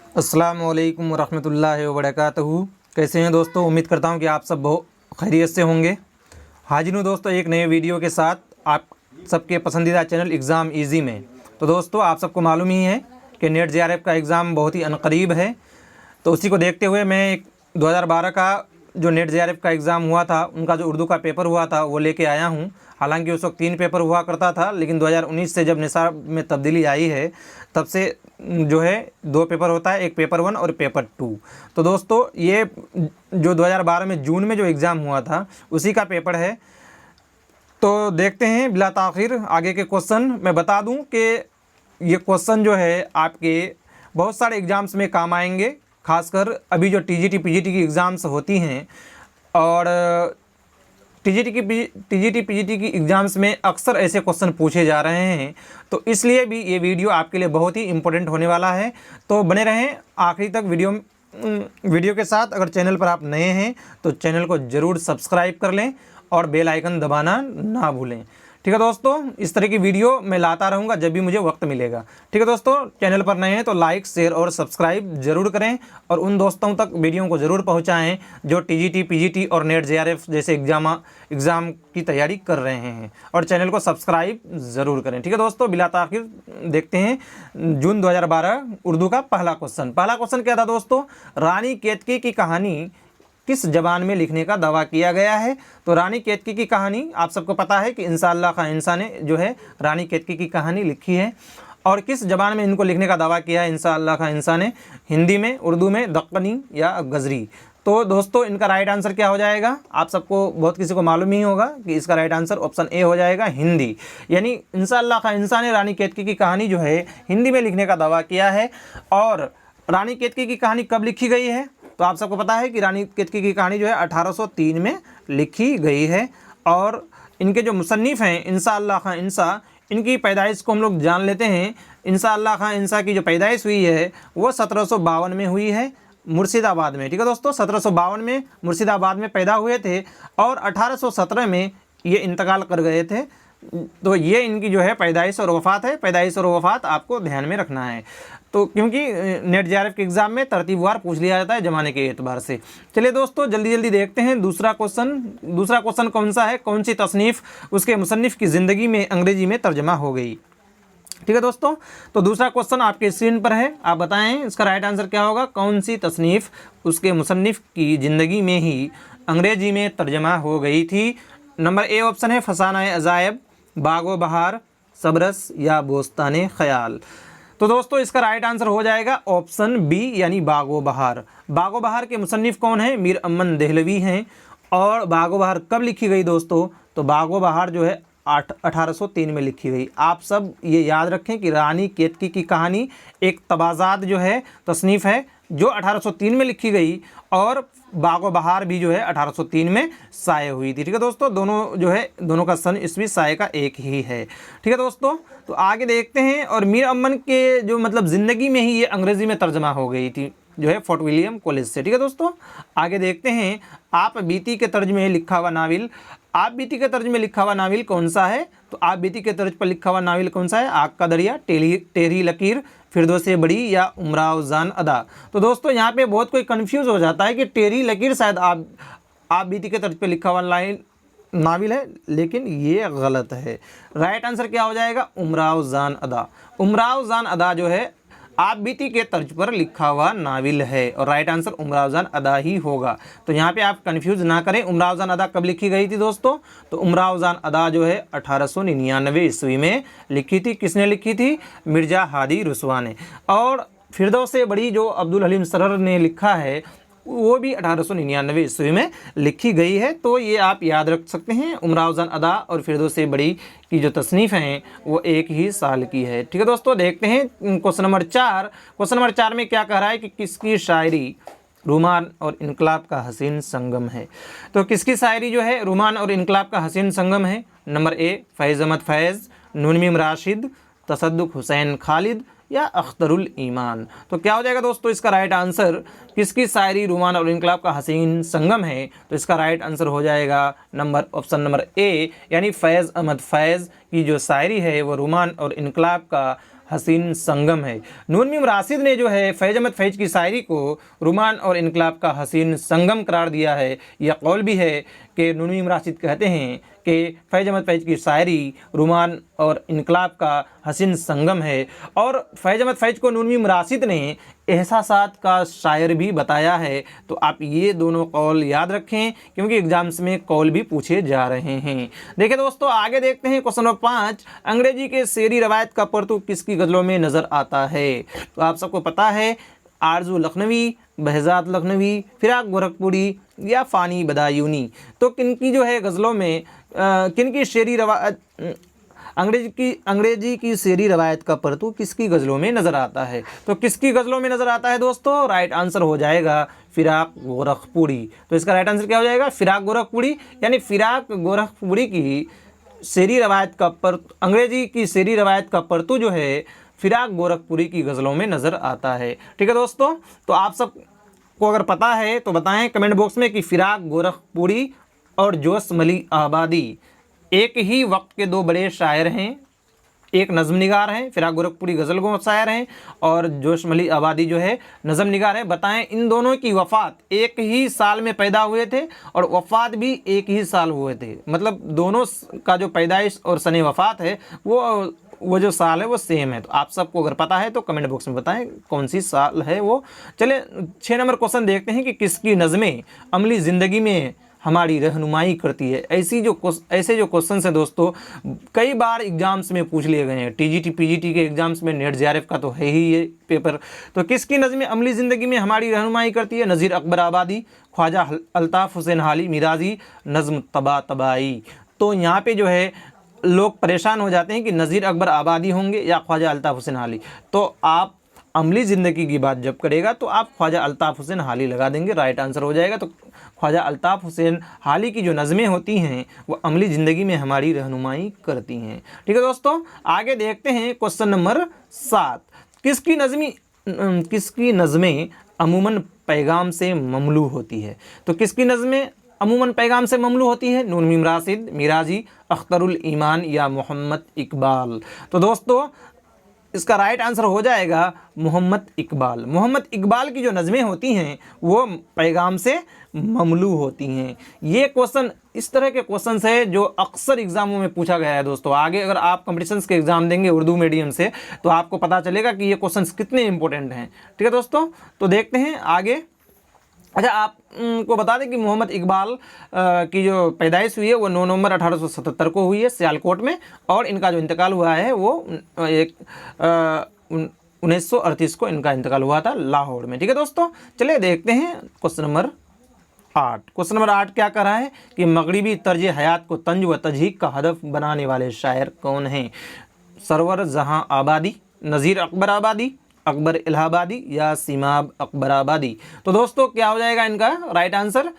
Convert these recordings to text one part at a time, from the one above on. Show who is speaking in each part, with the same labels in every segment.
Speaker 1: अस्सलाम वालेकुम रहमतुल्लाहि व बरकातहू। कैसे हैं दोस्तों? उम्मीद करता हूं कि आप सब बहुत खैरियत से होंगे। हाजिर हूं दोस्तों एक नए वीडियो के साथ आप सबके पसंदीदा चैनल एग्ज़ाम ईजी में। तो दोस्तों आप सबको मालूम ही है कि नेट जेआरएफ का एग्ज़ाम बहुत ही अनकरीब है। तो उसी को देखते हुए मैं 2012 का जो नेट जेआरएफ का एग्ज़ाम हुआ था, उनका जो उर्दू का पेपर हुआ था वो लेके आया हूँ। हालांकि उस वक्त 3 पेपर हुआ करता था, लेकिन 2019 से जब निसाब में तब्दीली आई है तब से जो है 2 पेपर होता है, एक पेपर 1 और पेपर 2। तो दोस्तों ये जो 2012 में जून में जो एग्ज़ाम हुआ था उसी का पेपर है। तो देखते हैं बिला ताख़िर आगे के क्वेश्चन। मैं बता दूं कि ये क्वेश्चन जो है आपके बहुत सारे एग्ज़ाम्स में काम आएंगे, खासकर अभी जो टीजीटी पीजीटी की एग्ज़ाम्स होती हैं। और टीजीटी पीजीटी की एग्ज़ाम्स में अक्सर ऐसे क्वेश्चन पूछे जा रहे हैं, तो इसलिए भी ये वीडियो आपके लिए बहुत ही इम्पोर्टेंट होने वाला है। तो बने रहें आखिरी तक वीडियो के साथ। अगर चैनल पर आप नए हैं तो चैनल को ज़रूर सब्सक्राइब कर लें और बेल आइकन दबाना ना भूलें। ठीक है दोस्तों, इस तरह की वीडियो मैं लाता रहूँगा जब भी मुझे वक्त मिलेगा। ठीक है दोस्तों, चैनल पर नए हैं तो लाइक शेयर और सब्सक्राइब ज़रूर करें और उन दोस्तों तक वीडियो को ज़रूर पहुंचाएं जो टीजीटी पीजीटी और नेट जेआरएफ जैसे एग्ज़ाम की तैयारी कर रहे हैं, और चैनल को सब्सक्राइब ज़रूर करें। ठीक है दोस्तों, बिला ताख़िर देखते हैं जून 2012 उर्दू का पहला क्वेश्चन क्या था दोस्तों? रानी केतकी की कहानी किस ज़बान में लिखने का दावा किया गया है? तो रानी केतकी की कहानी आप सबको पता है कि इंशाअल्लाह खां इंसा ने जो है रानी केतकी की कहानी लिखी है। और किस ज़बान में इनको लिखने का दावा किया है इंशाअल्लाह खां इंसा ने? हिंदी में, उर्दू में, दक्कनी या गज़री। तो दोस्तों इनका राइट आंसर क्या हो जाएगा? आप सबको बहुत किसी को मालूम ही होगा कि इसका राइट आंसर ऑप्शन ए हो जाएगा, हिंदी। यानी इंशाअल्लाह खां इंसा ने रानी केतकी की कहानी जो है हिंदी में लिखने का दावा किया है। और रानी केतकी की कहानी कब लिखी गई है? तो आप सबको पता है कि रानी केतकी की कहानी जो है 1803 में लिखी गई है। और इनके जो मुसन्निफ़ हैं इंशाअल्लाह खां इंसा, इनकी पैदाइश को हम लोग जान लेते हैं। इंशाअल्लाह खां इंसा की जो पैदाइश हुई है वो 1752 में हुई है, मुर्शिदाबाद में। ठीक है दोस्तों, 1752 में मुर्शिदाबाद में पैदा हुए थे और 1817 में ये इंतकाल कर गए थे। तो ये इनकी जो है पैदाइश और वफ़ात है। पैदाइश और वफ़ात आपको ध्यान में रखना है, तो क्योंकि नेट जेआरएफ के एग्ज़ाम में तरतीबवार पूछ लिया जाता है ज़माने के एतबार से। चलिए दोस्तों जल्दी देखते हैं दूसरा क्वेश्चन कौन सा है? कौन सी तसनीफ़ उसके मुसन्निफ़ की ज़िंदगी में अंग्रेज़ी में तर्जमा हो गई? ठीक है दोस्तों, तो दूसरा क्वेश्चन आपके स्क्रीन पर है। आप बताएं इसका राइट आंसर क्या होगा? कौन सी तसनीफ़ उसके मुसन्निफ़ की ज़िंदगी में ही अंग्रेज़ी में तर्जमा हो गई थी? नंबर ए ऑप्शन है फसाना अजायब, बागो बहार, सबरस या बोस्ताने ख्याल। तो दोस्तों इसका राइट आंसर हो जाएगा ऑप्शन बी यानी बागो बहार। बागो बहार के मुसन्निफ़ कौन है? मीर अमन देहलवी हैं। और बागो बहार कब लिखी गई दोस्तों? तो बागो बहार जो है 1803 में लिखी गई। आप सब ये याद रखें कि रानी केतकी की कहानी एक तबाज़ात जो है तसनीफ़ है जो 1803 में लिखी गई, और बागो बहार भी जो है 1803 में शाये हुई थी। ठीक है दोस्तों, दोनों का सन ईस्वी शाये का एक ही है। ठीक है दोस्तों, तो आगे देखते हैं। और मीर अमन के जो मतलब ज़िंदगी में ही ये अंग्रेज़ी में तर्जमा हो गई थी जो है फोर्ट विलियम कॉलेज से। ठीक है दोस्तों, आगे देखते हैं। आप बीती के तर्ज में लिखा हुआ नावल, आप बीती के तर्ज में लिखा हुआ नावल कौन सा है? तो आप बीती के तर्ज पर लिखा हुआ नावल कौन सा है? आग का दरिया, टेढ़ी लकीर, फिरदौसे बड़ी या उमराव जान अदा। तो दोस्तों यहाँ पे बहुत कोई कंफ्यूज हो जाता है कि टेढ़ी लकीर शायद आप बीती के तर्ज पे लिखा हुआ नावल है, लेकिन ये गलत है। राइट आंसर क्या हो जाएगा? उमराव जान अदा। उमराव जान अदा जो है आप बीती के तर्ज पर लिखा हुआ नावल है, और राइट आंसर उमराव जान अदा ही होगा। तो यहाँ पे आप कंफ्यूज ना करें। उमराव जान अदा कब लिखी गई थी दोस्तों? तो उमराव जान अदा जो है 1899 ईस्वी में लिखी थी। किसने लिखी थी? मिर्ज़ा हादी रुसवा ने। और फिरदौसे बड़ी जो अब्दुल हलीम सरर ने लिखा है वो भी 1899 ईस्वी में लिखी गई है। तो ये आप याद रख सकते हैं। उमराव जान अदा और फिरदौसे बड़ी की जो तसनीफ़ हैं वो एक ही साल की है। ठीक है दोस्तों, देखते हैं क्वेश्चन नंबर 4। क्वेश्चन नंबर 4 में क्या कह रहा है कि किसकी शायरी रूमान और इनकलाब का हसीन संगम है? तो किसकी शायरी जो है रूमान और इनकलाब का हसीन संगम है? नंबर ए फैज़ अहमद फैज़, नून मीम राशिद, तसद्दुक़ हुसैन खालिद या अख्तरुल ईमान। तो क्या हो जाएगा दोस्तों इसका राइट आंसर? किसकी शायरी रूमान और इनकलाब का हसीन संगम है? तो इसका राइट आंसर हो जाएगा ऑप्शन नंबर ए यानी फैज़ अहमद फैज़ की जो शायरी है वो रूमान और इनकलाब का हसीन संगम है। नून मीम राशिद ने जो है फैज़ अहमद फैज़ की शायरी को रोमान और इनकलाब का हसीन संगम करार दिया है। यह कौल भी है कि नून मीम राशिद कहते हैं कि फैज़ अहमद फैज़ की शायरी रोमान और इनकलाब का हसीन संगम है। और फैज़ अहमद फैज़ को नून मीम राशिद ने एहसासात का शायर भी बताया है। तो आप ये दोनों कौल याद रखें क्योंकि एग्जाम्स में कौल भी पूछे जा रहे हैं। देखिए दोस्तों, आगे देखते हैं क्वेश्चन नंबर 5। अंग्रेजी के शेरी रवायत का परतू किसकी गज़लों में नज़र आता है? तो आप सबको पता है आरजू लखनवी, बहजात लखनवी, फिराक गोरखपुरी या फ़ानी बदायूनी। तो किनकी जो है गज़लों में किनकी शेरी रवायत अंग्रेजी की शेरी रवायत का परतू किसकी गज़लों में नज़र आता है? तो किसकी गज़लों में नज़र आता है दोस्तों? राइट आंसर हो जाएगा फिराक गोरखपुरी। तो इसका राइट आंसर क्या हो जाएगा? फिराक गोरखपुरी, यानी फिराक गोरखपुरी की शेरी रवायत का अंग्रेजी की शेरी रवायत का परतू जो है फिराक गोरखपुरी की गज़लों में नज़र आता है। ठीक है दोस्तों, तो आप सब को अगर पता है तो बताएं कमेंट बॉक्स में कि फिराक गोरखपुरी और जोशमली आबादी एक ही वक्त के दो बड़े शायर हैं। एक नज़म निगार हैं, फिराक गोरखपुरी गज़ल को शायर हैं, और जोशमली आबादी जो है नज़म निगार है। बताएं इन दोनों की वफ़ात एक ही साल में पैदा हुए थे और वफ़ात भी एक ही साल हुए थे। मतलब दोनों का जो पैदाइश और सने वफ़ात है वो जो साल है वो सेम है। तो आप सबको अगर पता है तो कमेंट बॉक्स में बताएं कौन सी साल है वो। चलिए 6 नंबर क्वेश्चन देखते हैं कि किसकी नज़में अमली ज़िंदगी में हमारी रहनुमाई करती है। ऐसे जो क्वेश्चन हैं दोस्तों कई बार एग्जाम्स में पूछ लिए गए हैं। टीजीटी पीजीटी के एग्जाम्स में, नेट जेआरएफ का तो है ही ये पेपर। तो किसकी नज़में अमली ज़िंदगी में हमारी रहनुमाई करती है? नज़ीर अकबर आबादी, ख्वाजा अल्ताफ़ हुसैन हाली मिराजी, नज़्म तबा तबाई। तो यहाँ पे जो है लोग परेशान हो जाते हैं कि नज़ीर अकबर आबादी होंगे या ख्वाजा अल्ताफ़ हुसैन हाली। तो आप अमली ज़िंदगी की बात जब करेगा तो आप ख्वाजा अल्ताफ़ हुसैन हाली लगा देंगे, राइट आंसर हो जाएगा। तो ख्वाजा अल्ताफ़ हुसैन हाली की जो नज़में होती हैं वो अमली ज़िंदगी में हमारी रहनुमाई करती हैं। ठीक है दोस्तों, आगे देखते हैं क्वेश्चन नंबर 7। किसकी नज़में अमूमन पैगाम से ममलू होती है? तो किसकी नज़में अमूमन पैगाम से ममलू होती है? नून मीम राशिद, मिराजी, अख्तरुल ईमान या मोहम्मद इकबाल। तो दोस्तों इसका राइट आंसर हो जाएगा मोहम्मद इकबाल। मोहम्मद इकबाल की जो नज़में होती हैं वो पैगाम से ममलू होती हैं। ये क्वेश्चन इस तरह के क्वेश्चन है जो अक्सर एग्जामों में पूछा गया है दोस्तों। आगे अगर आप कॉम्पिटिशन्स के एग्ज़ाम देंगे उर्दू मीडियम से तो आपको पता चलेगा कि ये क्वेश्चन कितने इंपॉर्टेंट हैं। ठीक है दोस्तों, तो देखते हैं आगे। अच्छा, आपको बता दें कि मोहम्मद इकबाल की जो पैदाइश हुई है वो 9 नवंबर 1877 को हुई है सियालकोट में, और इनका जो इंतकाल हुआ है वो 1938 को इनका इंतकाल हुआ था लाहौर में। ठीक है दोस्तों, चलिए देखते हैं क्वेश्चन नंबर 8। क्वेश्चन नंबर 8 क्या कर रहा है कि मगरिबी तर्ज हयात को तंज व तजहीक का हदफ बनाने वाले शायर कौन हैं? सरवर जहां आबादी, नज़ीर अकबर आबादी, अकबर इलाहाबादी या सीमाब अकबर आबादी। तो दोस्तों क्या हो जाएगा इनका राइट आंसर?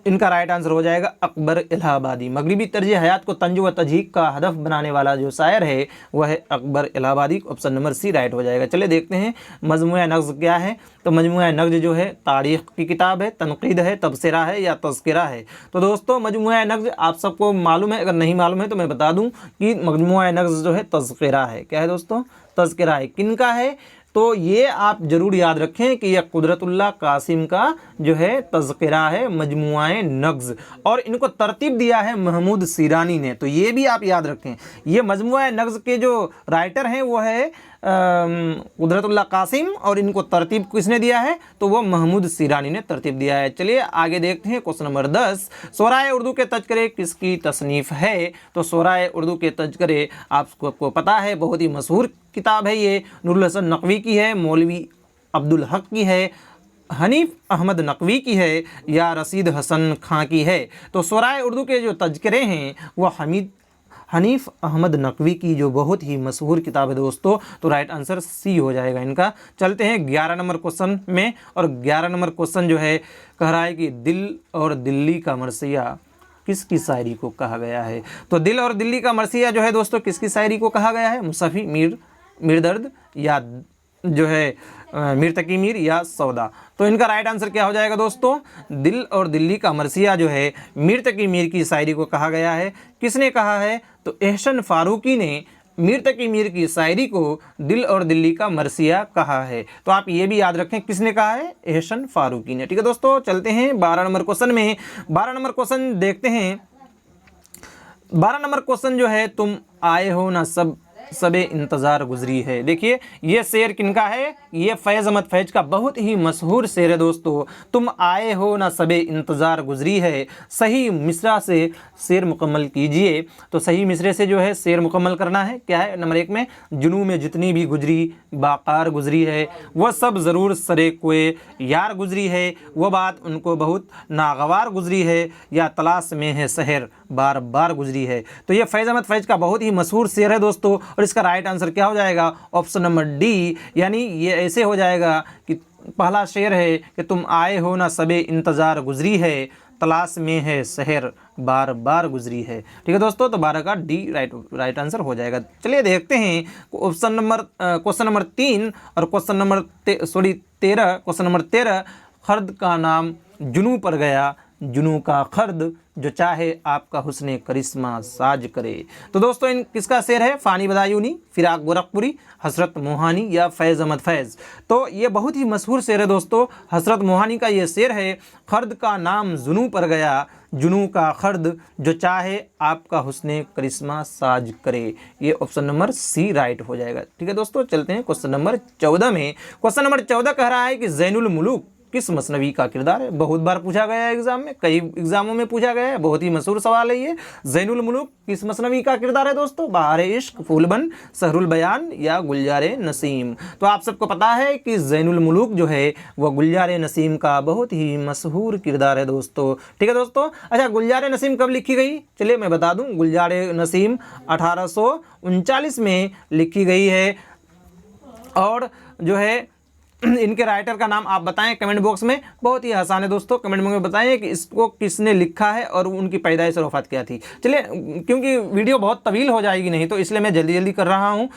Speaker 1: इनका राइट आंसर हो जाएगा अकबर इलाहाबादी। मगरिबी तर्ज हयात को तंज व तजहीक का हदफ बनाने वाला जो शायर है वह है अकबर इलाहाबादी। ऑप्शन नंबर सी राइट हो जाएगा। चलिए देखते हैं मजमूआ नग़्ज़ क्या है। तो मजमूआ नग़्ज़ जो है तारीख़ की किताब है, तनक़ीद है, तबसरा है या तज़किरा है? तो दोस्तों मजमूआ नग़्ज़ आप सबको मालूम है, अगर नहीं मालूम है तो मैं बता दूँ कि मजमूआ नग़्ज़ जो है तज़किरा है। क्या है दोस्तों? तज़किरा है। किनका है? तो ये आप ज़रूर याद रखें कि यह कुदरतुल्लाह कासिम का जो है तज़किरा है, मजमुआए नग़्ज़, और इनको तरतीब दिया है महमूद सीरानी ने। तो ये भी आप याद रखें, ये मजमुआए नग़्ज़ के जो राइटर हैं वो है कुदरतुल्लाह कासिम, और इनको तरतीब किसने दिया है? तो वो महमूद सीरानी ने तरतीब दिया है। चलिए आगे देखते हैं क्वेश्चन नंबर 10। शोराए उर्दू के तज़किरे किसकी तसनीफ़ है? तो शोराए उर्दू के तज़किरे आपको पता है बहुत ही मशहूर किताब है ये। नूरुल हसन नक़वी की है, मौलवी अब्दुल हक की है, हनीफ अहमद नक़वी की है या रशीद हसन खां की है? तो शोराए उर्दू के जो तज़किरे हैं वो हनीफ अहमद नक़वी की जो बहुत ही मशहूर किताब है दोस्तों। तो राइट आंसर सी हो जाएगा इनका। चलते हैं 11 नंबर क्वेश्चन में, और 11 नंबर क्वेश्चन जो है कह रहा है कि दिल और दिल्ली का मरसिया किसकी शायरी को कहा गया है? तो दिल और दिल्ली का मरसिया जो है दोस्तों किसकी शायरी को कहा गया है? मुसफ़ी मीर दर्द या जो है मीर तकी मीर या सौदा? तो इनका राइट आंसर क्या हो जाएगा दोस्तों? दिल और दिल्ली का मरसिया जो है मीर तकी मीर की शायरी को कहा गया है। किसने कहा है? तो एहसन फ़ारूकी ने मीर तकी मीर की शायरी को दिल और दिल्ली का मरसिया कहा है। तो आप ये भी याद रखें किसने कहा है, एहसन फारूकी ने। ठीक है दोस्तों, चलते हैं 12 नंबर क्वेश्चन में। 12 नंबर क्वेश्चन देखते हैं। 12 नंबर क्वेश्चन जो है, तुम आए हो ना सबे इंतज़ार गुजरी है। देखिए ये शेर किनका है, ये फैज़ अहमद फैज़ का बहुत ही मशहूर शेर है दोस्तों। तुम आए हो ना सबे इंतज़ार गुजरी है, सही मिसरा से शेर मुकम्मल कीजिए। तो सही मिसरे से जो है शेर मुकम्मल करना है। क्या है, नंबर 1 में, जुनू में जितनी भी गुजरी बाकार गुजरी है, वह सब ज़रूर सरे कोए यार गुजरी है, वह बात उनको बहुत नागवार गुजरी है, या तलाश में है शहर बार बार गुजरी है। तो ये फैज़ अहमद फैज़ का बहुत ही मशहूर शेर है दोस्तों, और इसका राइट आंसर क्या हो जाएगा, ऑप्शन नंबर डी। यानी ये ऐसे हो जाएगा कि पहला शेर है कि तुम आए हो ना सबे इंतज़ार गुजरी है, तलाश में है शहर बार बार गुजरी है। ठीक है दोस्तों, तो 12 का डी राइट आंसर हो जाएगा। चलिए देखते हैं क्वेश्चन नंबर 3 और question number 13। Question number 13, Khurd का नाम जुनू पर गया, जुनू का खर्द जो चाहे आपका हुस्ने करिश्मा साज करे। तो दोस्तों इन किसका शेर है, फ़ानी बदायूनी, फिराक गोरखपुरी, हसरत मोहानी या फैज़ अहमद फैज़। तो ये बहुत ही मशहूर शेर है दोस्तों, हसरत मोहानी का ये शेर है। खर्द का नाम जुनू पर गया, जुनू का खर्द जो चाहे आपका हुस्ने करिश्मा साज करे। ये ऑप्शन नंबर सी राइट हो जाएगा। ठीक है दोस्तों, चलते हैं क्वेश्चन नंबर 14 में। क्वेश्चन नंबर 14 कह रहा है कि ज़ैनुल मुलूक किस मसनवी का किरदार है। बहुत बार पूछा गया है एग्जाम में, कई एग्जामों में पूछा गया है, बहुत ही मशहूर सवाल है ये। ज़ैनुल मुलूक किस मसनवी का किरदार है दोस्तों, बहार इश्क, फूलबन, सहरुल बयान या गुलजार नसीम। तो आप सबको पता है कि ज़ैनुल मुलूक जो है वह गुलजार नसीम का बहुत ही मशहूर किरदार है दोस्तों। ठीक है दोस्तों, अच्छा गुलजार नसीम कब लिखी गई, चलिए मैं बता दूं, गुलजार नसीम 1839 में लिखी गई है। और जो है इनके राइटर का नाम आप बताएं कमेंट बॉक्स में, बहुत ही आसान है दोस्तों, कमेंट बॉक्स में बताएं कि इसको किसने लिखा है और उनकी पैदाइश और वफात क्या थी। चलिए क्योंकि वीडियो बहुत तवील हो जाएगी नहीं, तो इसलिए मैं जल्दी जल्दी कर रहा हूं।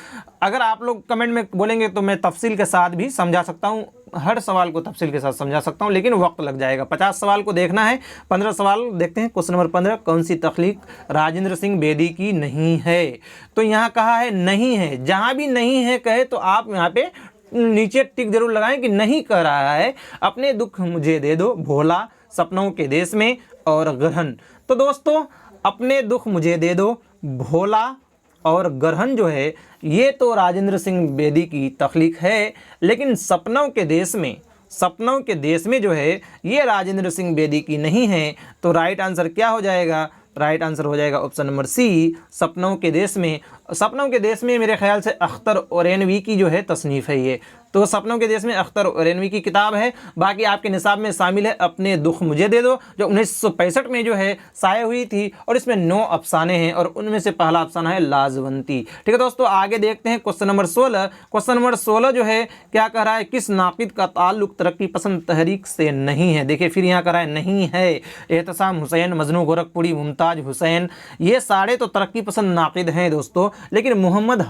Speaker 1: अगर आप लोग कमेंट में बोलेंगे तो मैं तफसील के साथ भी समझा सकता हूं, हर सवाल को तफसील के साथ समझा सकता हूं, लेकिन वक्त लग जाएगा। 50 सवाल को देखना है, 15 सवाल देखते हैं। क्वेश्चन नंबर 15, कौन सी तख्लीक राजेंद्र सिंह बेदी की नहीं है। तो यहाँ कहा है नहीं है, जहाँ भी नहीं है कहे तो आप यहाँ पे नीचे टिक जरूर लगाएं कि नहीं कह रहा है। अपने दुख मुझे दे दो, भोला, सपनों के देश में और ग्रहण। तो दोस्तों अपने दुख मुझे दे दो, भोला और ग्रहण जो है ये तो राजेंद्र सिंह बेदी की तख्लीक है, लेकिन सपनों के देश में जो है ये राजेंद्र सिंह बेदी की नहीं है। तो राइट आंसर क्या हो जाएगा, राइट आंसर हो जाएगा ऑप्शन नंबर सी, सपनों के देश में। सपनों के देश में मेरे ख्याल से अख्तर ओरैनवी की जो है तसनीफ़ है ये। तो सपनों के देश में अख्तर ओरैनवी की किताब है। बाकी आपके निसाब में शामिल है अपने दुख मुझे दे दो, जो 1965 में जो है शाये हुई थी, और इसमें 9 अफसाने हैं और उनमें से पहला अफसाना है लाजवंती। ठीक है दोस्तों, आगे देखते हैं क्वेश्चन नंबर 16। क्वेश्चन नंबर 16 जो है क्या कह रहा है, किस नाकिद का ताल्लुक तरक्की पसंद तहरीक से नहीं है। देखिए फिर यहाँ कह रहा है नहीं है। एहतसाम हुसैन, मजनू गोरखपुरी, मुमताज हुसैन, ये सारे तो तरक्की पसंद नाकिद हैं दोस्तों, लेकिन मोहम्मद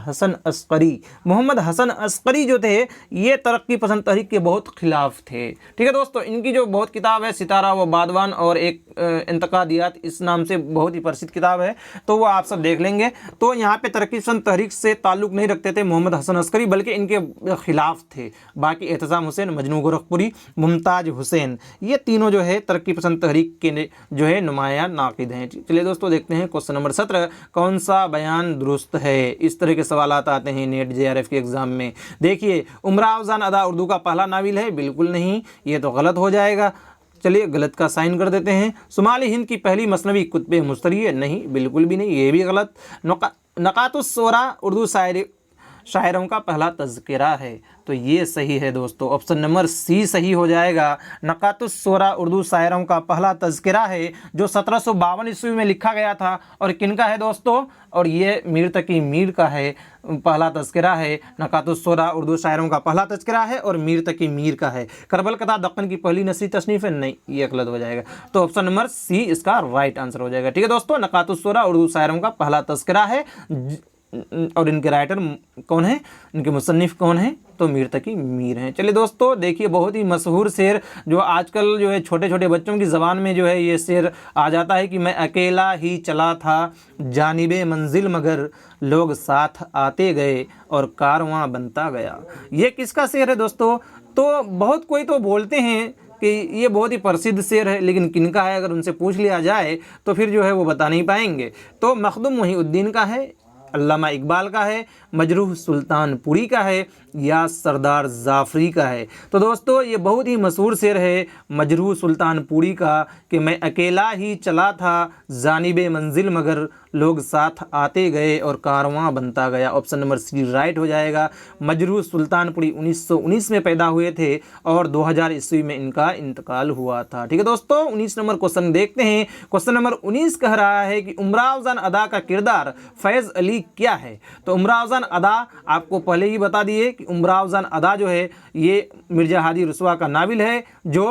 Speaker 1: हसन अस्करी जो थे ये तरक्की पसंद तहरीक के बहुत खिलाफ थे। ठीक है दोस्तों, इनकी जो बहुत किताब है सितारा व बादवान और एक इंतकादियात, इस नाम से बहुत ही प्रसिद्ध किताब है, तो वो आप सब देख लेंगे। तो यहाँ पे तरक्की पसंद तहरीक से ताल्लुक़ नहीं रखते थे मोहम्मद हसन अस्करी, बल्कि इनके खिलाफ थे। बाकी एहतसाम हुसैन, मजनू गोरखपुरी, मुमताज हुसैन, ये तीनों जो है तरक्की पसंद तहरीक के जो है नुमायां नाकिद हैं। चलिए दोस्तों देखते हैं क्वेश्चन नंबर 17, कौन सा बयान दुरुस्त है। इस तरह के सवाल आते हैं नेट JRF के एग्जाम में। देखिए उमरावजान अदा उर्दू का पहला नाविल है, बिल्कुल नहीं, ये तो गलत हो जाएगा। चलिए गलत का साइन कर देते हैं। शुमाली हिंद की पहली मसनवी कुतुब मुश्तरी है, नहीं, बिल्कुल भी नहीं, ये भी गलत। नकातुस सोरा उर्दू शायरों का पहला तज़किरा है, तो ये सही है दोस्तों, ऑप्शन नंबर सी सही हो जाएगा। नकातुस सोरा उर्दू शायरों का पहला तज़किरा है जो 1752 ईस्वी में लिखा गया था। और किनका है दोस्तों, और ये मीर तकी मीर का है, पहला तज़किरा है। नकातुस सोरा उर्दू शायरों का पहला तज़किरा है और मीर तकी मीर का है। करबल कथा दक्कन की पहली नसरी तसनीफ़ है, नहीं, ये गलत हो जाएगा। तो ऑप्शन नंबर सी इसका राइट आंसर हो जाएगा। ठीक है दोस्तों, नकातुस सोरा उर्दू शायरों का पहला तज़किरा है और इनके राइटर कौन है, इनके मुसन्निफ कौन है, तो मीर तकी मीर हैं। चलिए दोस्तों देखिए, बहुत ही मशहूर शेर जो आजकल जो है छोटे छोटे बच्चों की ज़बान में जो है ये शेर आ जाता है कि मैं अकेला ही चला था जानिबे मंजिल मगर लोग साथ आते गए और कारवां बनता गया। ये किसका शेर है दोस्तों? तो बहुत कोई तो बोलते हैं कि ये बहुत ही प्रसिद्ध शेर है, लेकिन किनका है अगर उनसे पूछ लिया जाए तो फिर जो है वो बता नहीं पाएंगे। तो मखदूम मुहीउद्दीन का है, अल्लामा इकबाल का है, मजरूह सुल्तानपुरी का है या सरदार जाफरी का है? तो दोस्तों ये बहुत ही मशहूर शेर है मजरूह सुल्तानपुरी का कि मैं अकेला ही चला था जानिबे मंजिल मगर लोग साथ आते गए और कारवां बनता गया। ऑप्शन नंबर सी राइट हो जाएगा। मजरूह सुल्तानपुरी 1919 में पैदा हुए थे और 2000 ईस्वी में इनका इंतकाल हुआ था। ठीक है दोस्तों, 19 नंबर क्वेश्चन देखते हैं। क्वेश्चन नंबर 19 कह रहा है कि उमराव जान अदा का किरदार फैज़ अली क्या है? तो उमराव जान अदा आपको पहले ही बता दिए कि उमराव जान अदा जो है ये मिर्ज़ा हादी रुस्वा का नावल है जो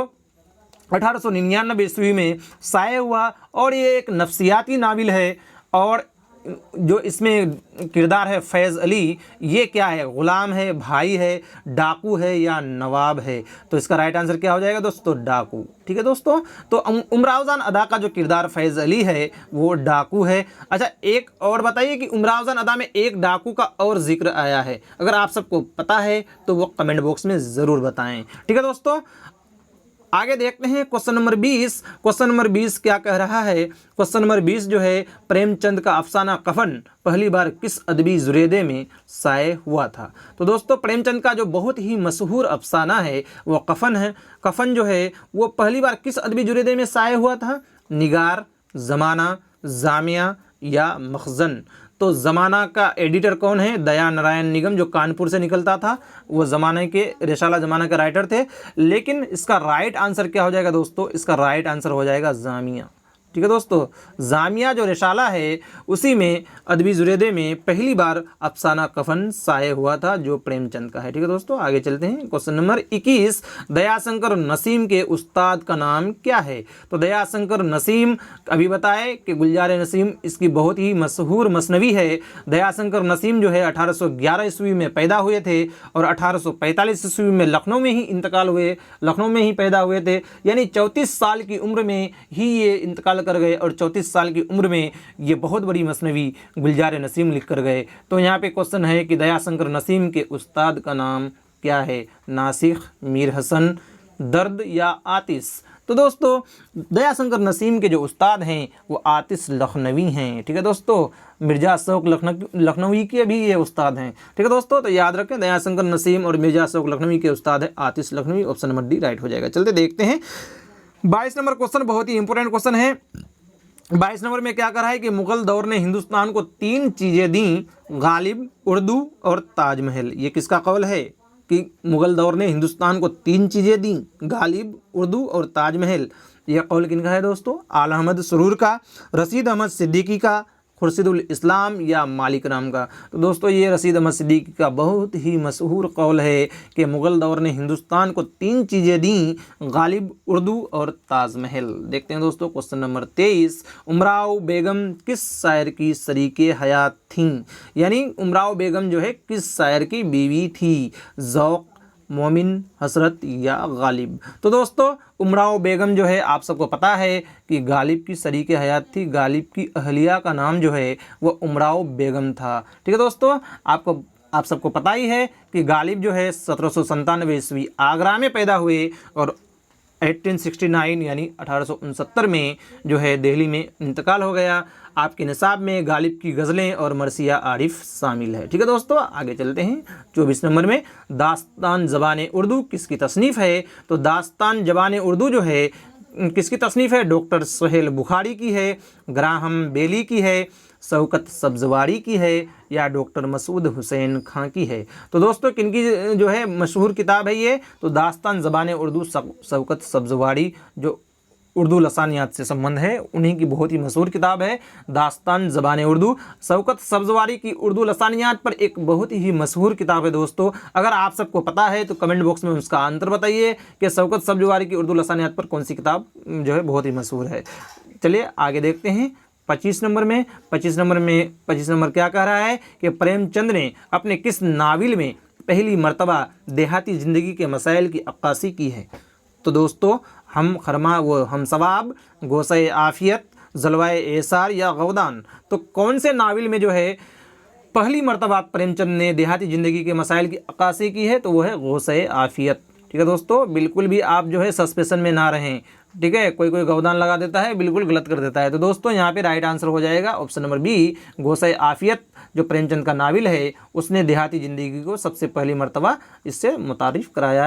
Speaker 1: 1899 ईस्वी में शाये हुआ और ये एक नफ्सियाती नावल है। और जो इसमें किरदार है फैज़ अली, ये क्या है? ग़ुलाम है, भाई है, डाकू है या नवाब है? तो इसका राइट आंसर क्या हो जाएगा दोस्तों? डाकू। ठीक है दोस्तों, तो उमराव जान अदा का जो किरदार फैज़ अली है वो डाकू है। अच्छा एक और बताइए कि उमराव जान अदा में एक डाकू का और जिक्र आया है, अगर आप सबको पता है तो वो कमेंट बॉक्स में ज़रूर बताएं। ठीक है दोस्तों, आगे देखते हैं क्वेश्चन नंबर 20। क्वेश्चन नंबर 20 क्या कह रहा है? क्वेश्चन नंबर 20 जो है प्रेमचंद का अफसाना कफन पहली बार किस अदबी जुरेदे में शाये हुआ था? तो दोस्तों प्रेमचंद का जो बहुत ही मशहूर अफसाना है वो कफन है। कफन जो है वो पहली बार किस अदबी जुरेदे में शाये हुआ था? निगार, ज़माना, जामिया या मखज़न? तो ज़माना का एडिटर कौन है? दया नारायण निगम, जो कानपुर से निकलता था, वो ज़माने के रिसाला ज़माना के राइटर थे। लेकिन इसका राइट आंसर क्या हो जाएगा दोस्तों? इसका राइट आंसर हो जाएगा जामिया। ठीक है दोस्तों, जामिया जो रिसाला है उसी में अदबी जुरेदे में पहली बार अफसाना कफन शाये हुआ था जो प्रेमचंद का है। ठीक है दोस्तों, आगे चलते हैं। क्वेश्चन नंबर 21, दयाशंकर नसीम के उस्ताद का नाम क्या है? तो दयाशंकर नसीम अभी बताए कि गुलजार नसीम इसकी बहुत ही मशहूर मसनवी है। दयाशंकर नसीम जो है 1811 ईस्वी में पैदा हुए थे और 1845 ईस्वी में लखनऊ में ही इंतकाल हुए, लखनऊ में ही पैदा हुए थे, यानी 34 साल की उम्र में ही ये इंतकाल कर गए और 34 साल की उम्र में ये बहुत बड़ी मसनवी गुलजार नसीम लिख कर गए। तो यहाँ पे क्वेश्चन है कि दयाशंकर नसीम के उस्ताद का नाम क्या है? नासिख, मीर हसन, दर्द या आतिश? तो दोस्तों दयाशंकर नसीम के जो उस्ताद हैं वो आतिश लखनवी हैं। ठीक है दोस्तों, मिर्ज़ा अशोक लखनवी के भी ये उस्ताद हैं। ठीक है दोस्तों, तो याद रखें दयाशंकर नसीम और मिर्ज़ा अशोक लखनवी के उस्ताद है Aatish Lakhnavi. Option number D right हो जाएगा। चलते देखते हैं 22 नंबर क्वेश्चन, बहुत ही इंपॉर्टेंट क्वेश्चन है। 22 नंबर में क्या करा है कि मुगल दौर ने हिंदुस्तान को 3 चीज़ें दी, गालिब, उर्दू और ताजमहल। ये किसका कौल है कि मुगल दौर ने हिंदुस्तान को 3 चीज़ें दी, गालिब, उर्दू और ताजमहल? यह कौल किनका है दोस्तों? आला अहमद सुरूर का, रशीद अहमद सिद्दीकी का, खुर्शीदुल इस्लाम या मालिक राम का? तो दोस्तों ये रशीद अहमद सिद्दीकी का बहुत ही मशहूर कौल है कि मुग़ल दौर ने हिंदुस्तान को 3 चीज़ें दी, गालिब, उर्दू और ताजमहल। देखते हैं दोस्तों क्वेश्चन नंबर 23, उमराव बेगम किस शायर की शरीके हयात थीं? यानी उमराव बेगम जो है किस शायर की बीवी थी? ज़ौक़, मोमिन, हसरत या गालिब? तो दोस्तों उमराव बेगम जो है आप सबको पता है कि गालिब की शरीके हयात थी। गालिब की अहलिया का नाम जो है वो उमराव बेगम था। ठीक है दोस्तों, आप सबको पता ही है कि गालिब जो है 1797 ईस्वी आगरा में पैदा हुए और 1869 यानी 1869 में जो है दिल्ली में इंतकाल हो गया। आपके निसाब में गालिब की गज़लें और मरसिया आरिफ शामिल है। ठीक है दोस्तों, आगे चलते हैं 24 नंबर में, दास्तान ज़बान उर्दू किसकी तसनीफ़ है? तो दास्तान ज़बान उर्दू जो है किसकी तसनीफ़ है? डॉक्टर सुहेल बुखारी की है, ग्राहम बेली की है, शौकत सब्ज़वारी की है या डॉक्टर मसूद हुसैन खां की है? तो दोस्तों किनकी जो है मशहूर किताब है ये? तो दास्तान ज़बान उर्दू शौकत सब्ज़वारी, जो उर्दू लसानियात से संबंध है, उन्हीं की बहुत ही मशहूर किताब है दास्तान ज़बान उर्दू। शौकत सब्ज़वारी की उर्दू लसानियात पर एक बहुत ही मशहूर किताब है दोस्तों। अगर आप सबको पता है तो कमेंट बॉक्स में उसका आंसर बताइए कि शौकत सब्ज़वारी की उर्दू लसानियात पर कौन सी किताब जो है बहुत ही मशहूर है। चलिए आगे देखते हैं 25 नंबर में 25 नंबर क्या कह रहा है कि प्रेमचंद ने अपने किस नावल में पहली मर्तबा देहाती ज़िंदगी के मसाइल की अक्कासी की है। तो दोस्तों हम सवाब, गोसे आफियत, जलवाए एसार या गौदान, तो कौन से नावल में जो है पहली मर्तबा प्रेमचंद ने देहाती ज़िंदगी के मसाइल की अक्कासी की है? तो वो है गोसे आफियत। ठीक है दोस्तों, बिल्कुल भी आप जो है सस्पेंशन में ना रहें। ठीक है, कोई गोदान लगा देता है, बिल्कुल गलत कर देता है। तो दोस्तों यहाँ पे राइट आंसर हो जाएगा ऑप्शन नंबर बी, गोसे आफियत, जो प्रेमचंद का नावल है उसने देहाती ज़िंदगी को सबसे पहली मर्तबा इससे तारीफ़ कराया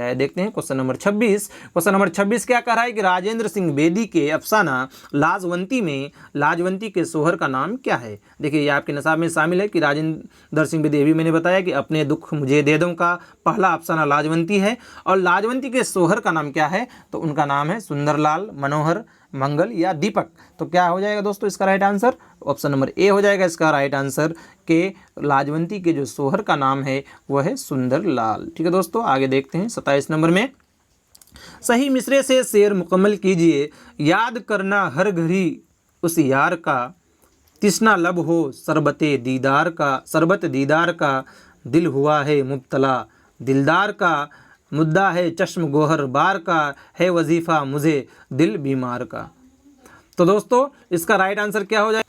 Speaker 1: है। देखते हैं क्वेश्चन नंबर 26। क्वेश्चन नंबर 26 क्या कह रहा है कि राजेंद्र सिंह बेदी के अफसाना लाजवंती में लाजवंती के सोहर का नाम क्या है? देखिए ये आपके नसाब में शामिल है कि राजेंद्र सिंह बेदी, अभी मैंने बताया कि अपने दुख मुझे दे दो का पहला अफसाना लाजवंती है, और लाजवंती के सोहर का नाम क्या है? तो उनका नाम है सुंदरलाल, मनोहर, मंगल या दीपक। तो क्या हो जाएगा दोस्तों इसका राइट आंसर? ऑप्शन नंबर ए हो जाएगा इसका राइट आंसर, के लाजवंती के जो सोहर का नाम है वह है सुंदरलाल। ठीक है दोस्तों, आगे देखते हैं 27 नंबर में। सही मिसरे से शेर मुकम्मल कीजिए। याद करना हर घड़ी उस यार का, तिस्ना लब हो शरबत दीदार का, दिल हुआ है मुब्तला दिलदार का, मुद्दा है चश्म गोहर बार का, है वजीफ़ा मुझे दिल बीमार का। तो दोस्तों इसका राइट आंसर क्या हो जाएगा?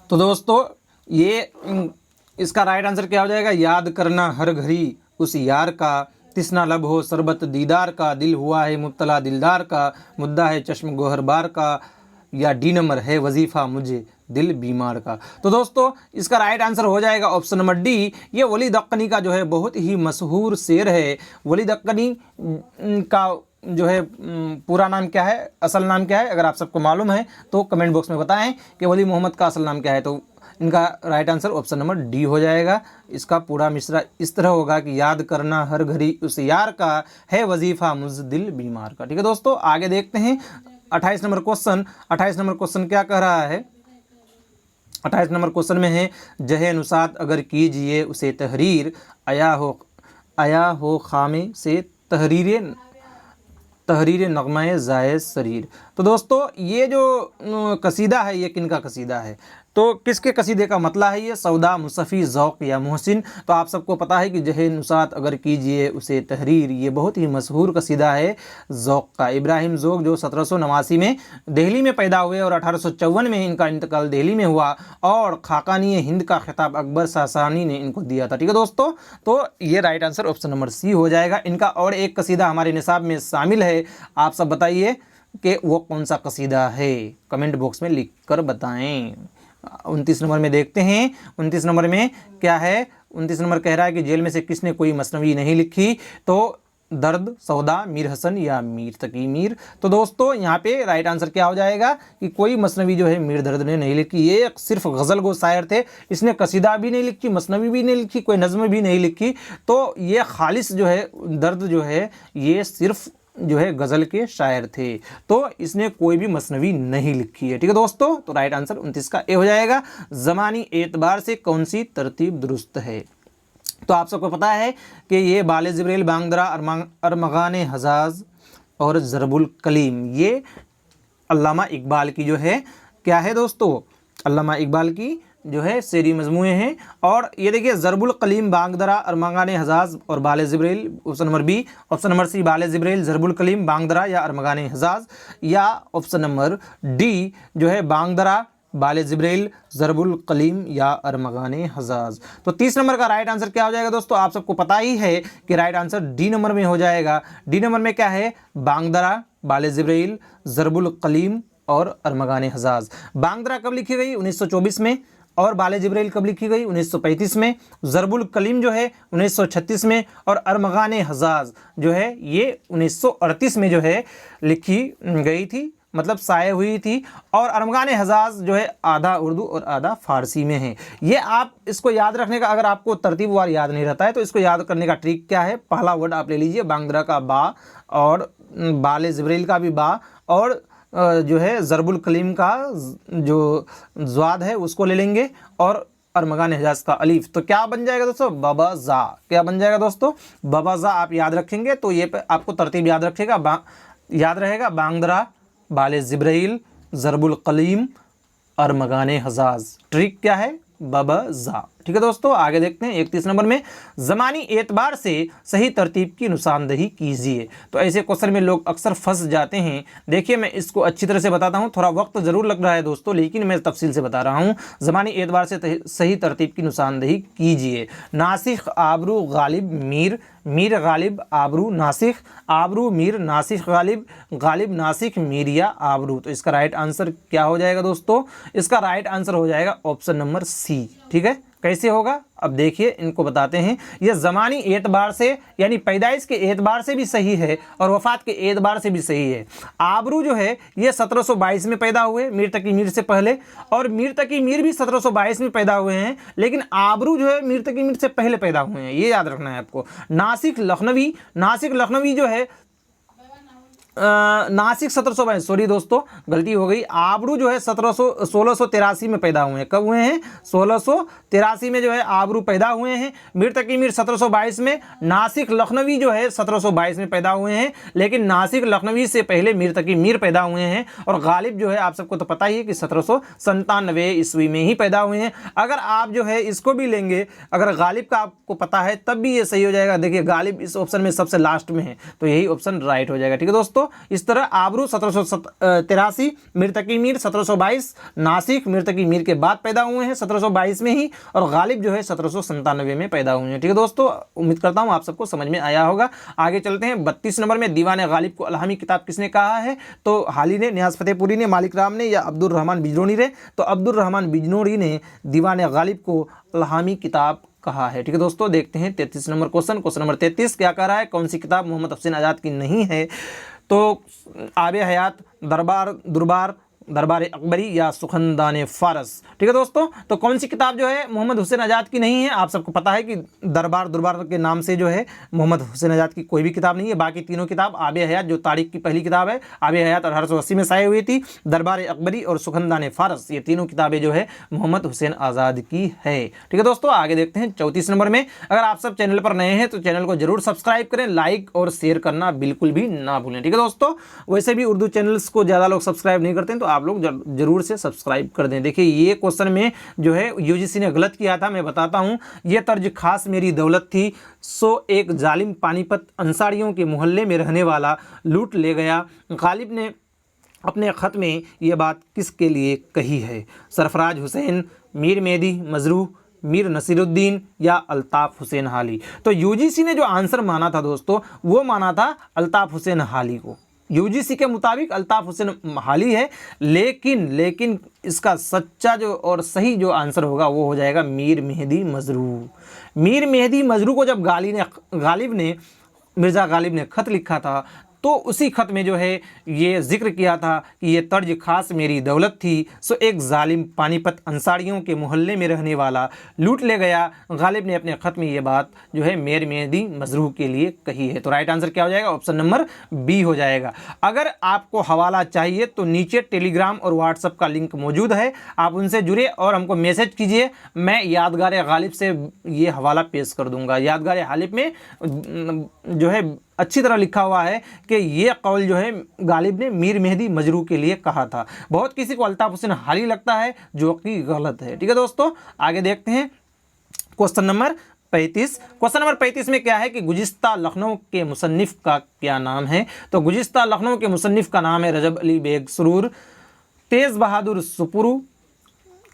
Speaker 1: तो दोस्तों ये इसका राइट आंसर क्या हो जाएगा? याद करना हर घड़ी उस यार का, तिस्ना लब हो शरबत दीदार का, दिल हुआ है मुब्तला दिलदार का, मुद्दा है चश्म गोहर बार का, या डी नंबर है वजीफ़ा मुझे दिल बीमार का। तो दोस्तों इसका राइट आंसर हो जाएगा ऑप्शन नंबर डी। ये वली दक्कनी का जो है बहुत ही मशहूर शेर है। वली दक्कनी का जो है पूरा नाम क्या है, असल नाम क्या है? अगर आप सबको मालूम है तो कमेंट बॉक्स में बताएं कि वली मोहम्मद का असल नाम क्या है। तो इनका right answer option number D हो जाएगा। इसका पूरा मिसरा इस तरह होगा कि याद करना हर घड़ी उस यार का, है वजीफ़ा मुझ दिल बीमार का। ठीक है दोस्तों, आगे देखते हैं 28 नंबर क्वेश्चन। 28 नंबर क्वेश्चन क्या कह रहा है? 28 नंबर क्वेश्चन में है, जहे नुसात अगर कीजिए उसे तहरीर, आया हो खामे से तहरीर नगमा जायज़ शरीर। तो दोस्तों ये जो कसीदा है ये किन का कसीदा है? तो किसके कसीदे का मतला है ये? सौदा, मुसफ़ी, ज़ौक़ या मोहसिन। तो आप सबको पता है कि जहे नुसात अगर कीजिए उसे तहरीर, ये बहुत ही मशहूर कसीदा है ज़ौक़ का। इब्राहिम ज़ौक़ जो 1789 में दिल्ली में पैदा हुए और 1854 में इनका इंतकाल दिल्ली में हुआ, और खाकानी हिंद का खिताब अकबर सासानी ने इनको दिया था। ठीक है दोस्तों, तो ये right answer option number C हो जाएगा। इनका और एक कसीदा हमारे निसाब में शामिल है, आप सब बताइए कि वो कौन सा कसीदा है? कमेंट बॉक्स में लिख कर बताएँ। 29 नंबर में देखते हैं। 29 नंबर में क्या है? 29 नंबर कह रहा है कि जेल में से किसने कोई मसनवी नहीं लिखी? तो दर्द, सौदा, मीर हसन या मीर तकी मीर। तो दोस्तों यहाँ पे राइट आंसर क्या हो जाएगा कि कोई मसनवी जो है मीर दर्द ने नहीं लिखी। ये सिर्फ गज़ल गो शायर थे, इसने कसीदा भी नहीं लिखी, मसनवी भी नहीं लिखी, कोई नज़्म भी नहीं लिखी। तो ये खालिस जो है दर्द जो है ये सिर्फ जो है गज़ल के शायर थे, तो इसने कोई भी मसनवी नहीं लिखी है। ठीक है दोस्तों, तो राइट आंसर 29 का ए हो जाएगा। ज़मानी एतबार से कौन सी तरतीब दुरुस्त है? तो आप सबको पता है कि ये बाले जिब्रेल, बांगदरा, अरमगान हजाज और ज़रबुल कलीम, ये अल्लामा इकबाल की जो है क्या है दोस्तों? अल्लामा इकबाल की जो है शेरी मजमूए हैं। और ये देखिए ज़रबुल कलीम, बांगदरा, अरमगान हजाज और Bale Jibreel, option number B. Option number C Bale Jibreel, ज़रबुल Kaleem, बांगदरा या अरमगान हजाज, या ऑप्शन नंबर डी जो है बांगदरा, बाले जिब्रेल, ज़रबुल कलीम या अरमगान हजाज। तो 30 नंबर का राइट आंसर क्या हो जाएगा दोस्तों? आप सबको पता ही है कि राइट आंसर डी नंबर में हो जाएगा। डी नंबर में क्या है? बांगदरा, बाले जिब्रेल, ज़रबुल कलीम और अरमगान हजाज। बांगदरा कब लिखी गई? 1924 में। और बाले जिब्रेल कब लिखी गई? 1935 में। ज़रबुल कलीम जो है 1936 में, और अरमगान हजाज जो है ये 1938 में जो है लिखी गई थी, मतलब शाये हुई थी। और अरमगान हजाज जो है आधा उर्दू और आधा फ़ारसी में है। ये आप इसको याद रखने का, अगर आपको तरतीबवार याद नहीं रहता है तो इसको याद करने का ट्रिक क्या है? पहला वर्ड आप ले लीजिए बांगदरा का बा, और बाले जिब्रेल का भी बा, और जो है ज़रबुल कलीम का जो ज़्वाद है उसको ले लेंगे, और अरमगान हिजाज का अलीफ। तो क्या बन जाएगा दोस्तों? बाबाज़ा। क्या बन जाएगा दोस्तों? बाबाज़ा। आप याद रखेंगे तो ये आपको तरतीब याद रहेगा। बांगदरा, बाले जिब्राइल, ज़रबुल कलीम, अरमगाने हजाज। ट्रिक क्या है? बबजा। ठीक है दोस्तों, आगे देखते हैं 31 नंबर में, ज़मानी एतबार से सही तरतीब की निशानदही कीजिए। तो ऐसे क्वेश्चन में लोग अक्सर फंस जाते हैं। देखिए मैं इसको अच्छी तरह से बताता हूँ, थोड़ा वक्त ज़रूर लग रहा है दोस्तों, लेकिन मैं तफसील से बता रहा हूँ। ज़मानी एतबार से सही तरतीब की निशानदही कीजिए। नासिख, आबरू, गालिब, मीर, मीर गालिब, आबरू नासिख, आबरू मीर, नासिख गालिब, गालिब नासिख, मीर या आबरू। तो इसका राइट आंसर क्या हो जाएगा दोस्तों? इसका राइट आंसर हो जाएगा ऑप्शन नंबर सी। ठीक है, कैसे होगा अब देखिए, इनको बताते हैं। यह ज़मानी एतबार से यानी पैदाइश के एतबार से भी सही है और वफ़ात के एतबार से भी सही है। आबरू जो है ये 1722 में पैदा हुए, मीर तकी मीर से पहले, और मीर तकी मीर भी 1722 में पैदा हुए हैं, लेकिन आबरू जो है मीर तकी मीर से पहले पैदा हुए हैं, ये याद रखना है आपको। नासिक लखनवी, नासिक लखनवी जो है नासिक 1722, सॉरी दोस्तों गलती हो गई, आबरू जो है 1683 में पैदा हुए हैं। कब हुए हैं? 1683 में जो है आबरू पैदा हुए हैं। मीर तकी मीर 1722 में, नासिक लखनवी जो है 1722 में पैदा हुए हैं, लेकिन नासिक लखनवी से पहले मीर तकी मीर पैदा हुए हैं। और गालिब जो है आप सबको तो पता ही है कि 1797 ईस्वी में ही पैदा हुए हैं। अगर आप जो है इसको भी लेंगे, अगर गालिब का आपको पता है तब भी ये सही हो जाएगा। देखिए गालिब इस ऑप्शन में सबसे लास्ट में है, तो यही ऑप्शन राइट हो जाएगा। ठीक है दोस्तों, इस तरह आबरू 1783, मीर तकी मीर 1722, नासिक मीर तकी मीर के बाद पैदा हुए हैं 1722 में ही, और गालिब जो है 1797 में पैदा हुए हैं। ठीक है दोस्तों, उम्मीद करता हूं आप सबको समझ में आया होगा। आगे चलते हैं 32 नंबर में, दीवान गालिब को अलहमी किताब किसने कहा है? तो हाली ने, नियाज फतेहपुरी ने, मालिक राम ने, या अब्दुल रहमान बिजनोरी ने? तो अब्दुल रहमान बिजनोरी ने दीवान गालिब को अलहमी किताब कहा है। ठीक है दोस्तों, देखते हैं 33 नंबर क्वेश्चन। क्वेश्चन नंबर 33 क्या कह रहा है? कौन सी किताब मोहम्मद हुसैन आज़ाद की नहीं है? तो आबे हयात, दरबार अकबरी या सुखनदान फारस। ठीक है दोस्तों, तो कौन सी किताब जो है मोहम्मद हुसैन आज़ाद की नहीं है? आप सबको पता है कि दरबार के नाम से जो है मोहम्मद हुसैन आज़ाद की कोई भी किताब नहीं है। बाकी तीनों किताब, आबे हयात जो तारीख की पहली किताब है, आबे हयात 1880 में शाये हुई थी, दरबार अकबरी और सुखनदान फारस, ये तीनों किताबें जो है मोहम्मद हुसैन आज़ाद की है। ठीक है दोस्तों, आगे देखते हैं 34 नंबर में। अगर आप सब चैनल पर नए हैं तो चैनल को जरूर सब्सक्राइब करें, लाइक और शेयर करना बिल्कुल भी ना भूलें। ठीक है दोस्तों, वैसे भी उर्दू चैनल्स को ज़्यादा लोग सब्सक्राइब नहीं करते हैं, तो आप लोग जरूर से सब्सक्राइब कर दें। देखिए ये क्वेश्चन में जो है यूजीसी ने गलत किया था, मैं बताता हूं। ये तर्ज खास मेरी दौलत थी, सो एक जालिम पानीपत अंसारियों के मोहल्ले में रहने वाला लूट ले गया। गालिब ने अपने ख़त में ये बात किसके लिए कही है? सरफराज हुसैन, मीर मेहदी मजरूह, मीर नसीरुद्दीन या अल्ताफ़ हुसैन हाली। तो यूजीसी ने जो आंसर माना था दोस्तों, वो माना था अल्ताफ़ हुसैन हाली को। यूजीसी के मुताबिक अल्ताफ़ हुसैन हाली है, लेकिन इसका सच्चा जो और सही जो आंसर होगा वो हो जाएगा मीर मेहदी मजरूह। मीर मेहदी मजरूह को जब मिर्ज़ा गालिब ने ख़त लिखा था, तो उसी ख़त में जो है ये जिक्र किया था कि ये तर्ज खास मेरी दौलत थी, सो एक जालिम पानीपत अंसारियों के मोहल्ले में रहने वाला लूट ले गया। गालिब ने अपने ख़त में ये बात जो है मीर मेहदी मजरूह के लिए कही है। तो राइट आंसर क्या हो जाएगा? ऑप्शन नंबर बी हो जाएगा। अगर आपको हवाला चाहिए तो नीचे टेलीग्राम और व्हाट्सएप का लिंक मौजूद है, आप उनसे जुड़े और हमको मैसेज कीजिए, मैं यादगार गालिब से ये हवाला पेश कर दूंगा। यादगार गालिब में जो है अच्छी तरह लिखा हुआ है कि ये कौल जो है गालिब ने मीर मेहदी मजरूह के लिए कहा था। बहुत किसी को अल्ताफ़ हुसैन हाली लगता है, जो कि गलत है। ठीक है दोस्तों, आगे देखते हैं क्वेश्चन नंबर 35। क्वेश्चन नंबर 35 में क्या है कि गुजिस्ता लखनऊ के मुसन्निफ़ का क्या नाम है? तो गुजिस्ता लखनऊ के मुसन्निफ़ का नाम है रजब अली बेग सुरूर, तेज़ बहादुर सुपुरू,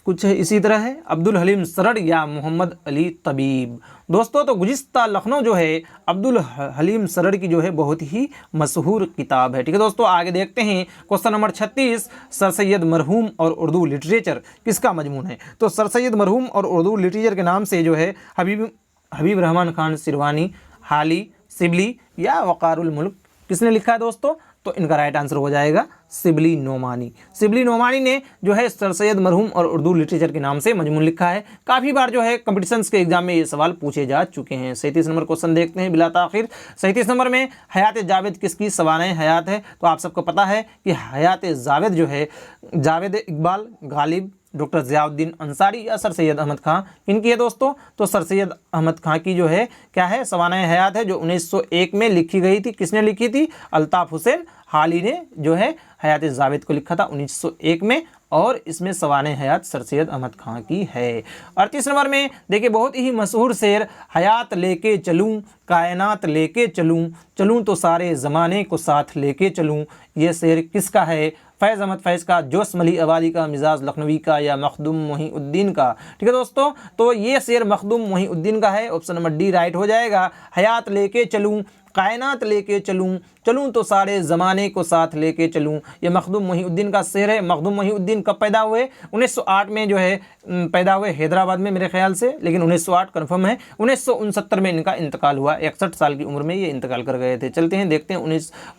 Speaker 1: कुछ इसी तरह है, अब्दुल हलीम सरड़ या मोहम्मद अली तबीब। दोस्तों तो गुजिस्ता लखनऊ जो है अब्दुल हलीम सरड़ की जो है बहुत ही मशहूर किताब है। ठीक है दोस्तों, आगे देखते हैं क्वेश्चन नंबर 36। सर सैयद मरहूम और उर्दू लिटरेचर किसका मजमून है? तो सर सैयद मरहूम और उर्दू लिटरेचर के नाम से जो है हबीब रहमान खान सिरवानी, हाली, सिबली या वक़ारुल मुल्क किसने लिखा है दोस्तों? तो इनका राइट आंसर हो जाएगा सिबली नोमानी। सिबली नोमानी ने जो है सर सैयद मरहूम और उर्दू लिटरेचर के नाम से मजमून लिखा है। काफ़ी बार जो है कंपटीशंस के एग्जाम में ये सवाल पूछे जा चुके हैं। 37 नंबर क्वेश्चन देखते हैं बिला ताखिर। 37 नंबर में हयात जावेद किसकी सवानाए हयात है? तो आप सबको पता है कि हयात जावेद जो है जावेद इकबाल, गालिब, डॉक्टर ज़ियाउद्दीन अंसारी या सर सैयद अहमद खां इनकी है दोस्तों। तो सर सैयद अहमद खां की जो है क्या है सवानाए हयात है, जो 1901 में लिखी गई थी। किसने लिखी थी? अल्ताफ़ हुसैन हाल ही ने जो है हयात जावेद को लिखा था 1901 में, और इसमें सवाने हयात सर सैयद अहमद खां की है। 38 नंबर में देखिए बहुत ही मशहूर शेर, हयात लेके चलूं कायनात लेके चलूं, चलूं तो सारे ज़माने को साथ लेके चलूं। ये शेर किसका है? फैज़ अहमद फैज़ का, जोश मली आबादी का, मिजाज लखनवी का, या मखदूम मोहीउद्दीन का? ठीक है दोस्तों, तो ये शेर मखदूम मोहीउद्दीन का है। ऑप्शन नंबर डी राइट हो जाएगा। हयात लेके चलूं कायनात लेके चलूं, चलूं तो सारे ज़माने को साथ लेके चलूं, ये मखदूम मोहीउद्दीन का शेर है। मखदूम मोहीउद्दीन कब पैदा हुए? 1908 में जो है पैदा हुए, हैदराबाद में मेरे ख्याल से, लेकिन 1908 कन्फर्म है। 1969 में इनका इंतकाल हुआ, 61 साल की उम्र में ये इंतकाल कर गए थे। चलते हैं देखते हैं